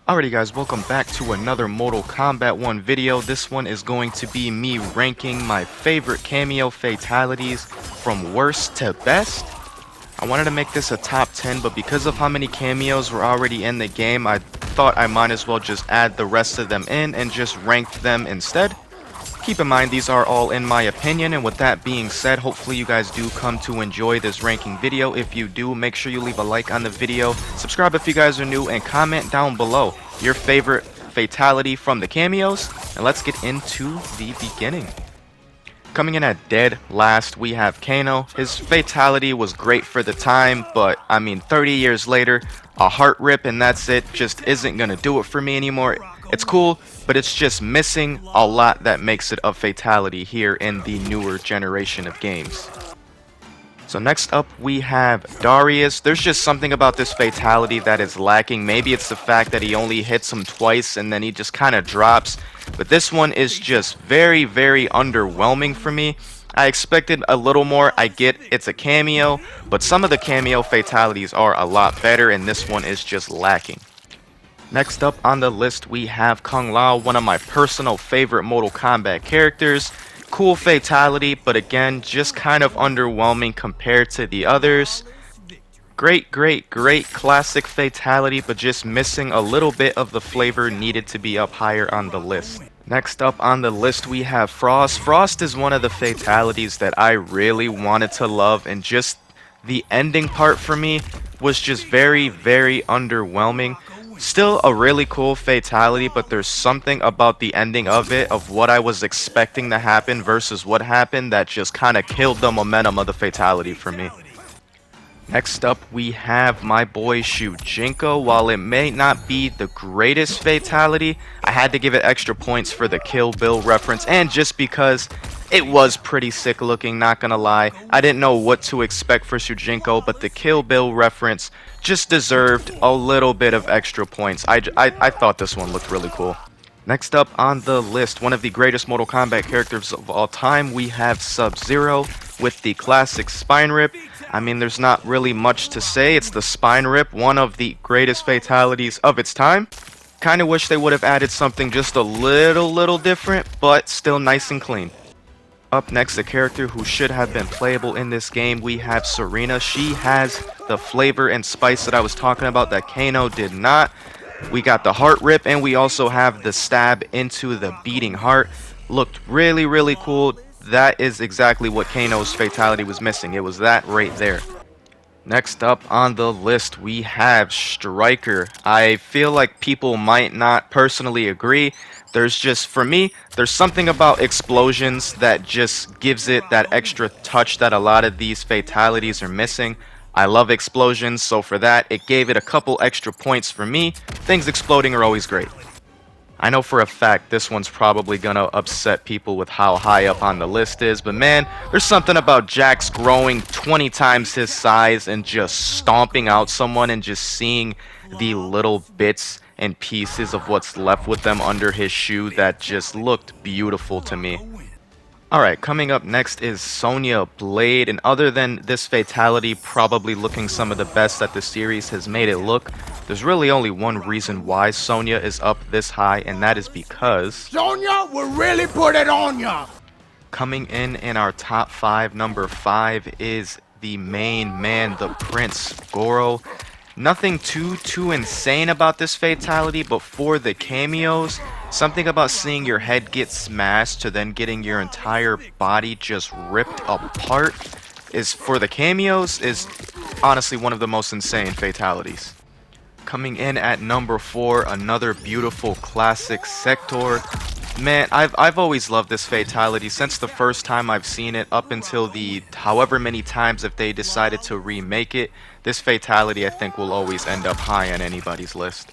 Alrighty guys, welcome back to another Mortal Kombat 1 video. This one is going to be me ranking my favorite Kameo Fatalities from worst to best. I wanted to make this a top 10, but because of how many cameos were already in the game, I thought I might as well just add the rest of them in and just rank them instead. Keep in mind, these are all in my opinion, and with that being said, hopefully you guys do come to enjoy this ranking video. If you do, make sure you leave a like on the video, subscribe if you guys are new, and comment down below your favorite fatality from the cameos, and let's get into the beginning. Coming in at dead last, we have Kano. His fatality was great for the time, but I mean 30 years later, a heart rip and that's it just isn't gonna do it for me anymore. It's cool, but it's just missing a lot that makes it a fatality here in the newer generation of games. So next up we have Darius. There's just something about this fatality that is lacking. Maybe it's the fact that he only hits him twice and then he just kind of drops. But this one is just very, very underwhelming for me. I expected a little more. I get it's a cameo, but some of the cameo fatalities are a lot better and this one is just lacking. Next up on the list we have Kung Lao, one of my personal favorite Mortal Kombat characters. Cool fatality, but again, just kind of underwhelming compared to the others. Great classic fatality, but just missing a little bit of the flavor needed to be up higher on the list. Next up on the list we have Frost. Frost is one of the fatalities that I really wanted to love, and just the ending part for me was just very underwhelming. Still a really cool fatality, but there's something about the ending of it, of what I was expecting to happen versus what happened, that just kind of killed the momentum of the fatality for me. Next up we have my boy Shujinko. While it may not be the greatest fatality, I had to give it extra points for the Kill Bill reference, and just because it was pretty sick looking, not gonna lie. I didn't know what to expect for Shujinko, but the Kill Bill reference just deserved a little bit of extra points. I thought this one looked really cool. Next up on the list, one of the greatest Mortal Kombat characters of all time, we have Sub-Zero with the classic spine rip. I mean, there's not really much to say. It's the spine rip, one of the greatest fatalities of its time. Kinda wish they would have added something just a little different, but still nice and clean. Up next, a character who should have been playable in this game, we have Serena. She has the flavor and spice that I was talking about that Kano did not. We got the heart rip, and we also have the stab into the beating heart. Looked really cool. That is exactly what Kano's fatality was missing. It was that right there. Next up on the list, we have Striker. I feel like people might not personally agree. There's just, for me, there's something about explosions that just gives it that extra touch that a lot of these fatalities are missing. I love explosions, so for that, it gave it a couple extra points for me. Things exploding are always great. I know for a fact this one's probably gonna upset people with how high up on the list is, but man, there's something about Jax growing 20 times his size and just stomping out someone and just seeing the little bits and pieces of what's left with them under his shoe that just looked beautiful to me. Alright, coming up next is Sonya Blade, and other than this fatality probably looking some of the best that the series has made it look, there's really only one reason why Sonya is up this high, and that is because Sonya will really put it on ya! Coming in our top 5, number 5 is the main man, the Prince Goro. Nothing too insane about this fatality, but for the cameos, something about seeing your head get smashed to then getting your entire body just ripped apart is, for the cameos, is honestly one of the most insane fatalities. Coming in at number 4, another beautiful classic Sector. Man, I've always loved this fatality since the first time I've seen it, up until the however many times if they decided to remake it. This fatality I think will always end up high on anybody's list.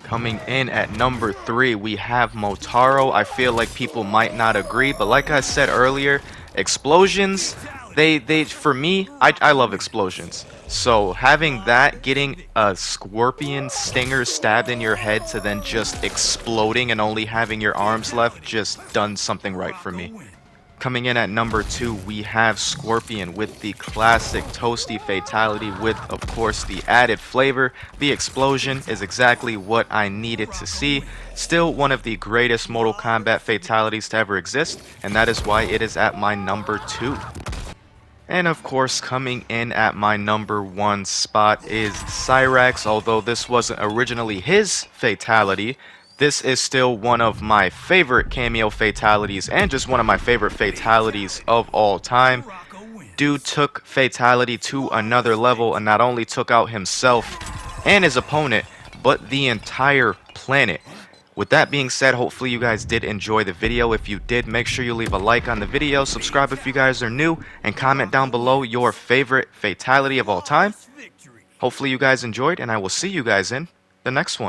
Coming in at number 3, we have Motaro. I feel like people might not agree, but like I said earlier, explosions, they for me, I love explosions. So having that, getting a scorpion stinger stabbed in your head to then just exploding and only having your arms left, just done something right for me. Coming in at number 2, we have Scorpion with the classic toasty fatality with, of course, the added flavor. The explosion is exactly what I needed to see. Still one of the greatest Mortal Kombat fatalities to ever exist, and that is why it is at my number 2. And of course, coming in at my number 1 spot is Cyrax. Although this wasn't originally his fatality, this is still one of my favorite Kameo fatalities and just one of my favorite fatalities of all time. Dude took fatality to another level and not only took out himself and his opponent, but the entire planet. With that being said, hopefully you guys did enjoy the video. If you did, make sure you leave a like on the video, subscribe if you guys are new, and comment down below your favorite fatality of all time. Hopefully you guys enjoyed, and I will see you guys in the next one.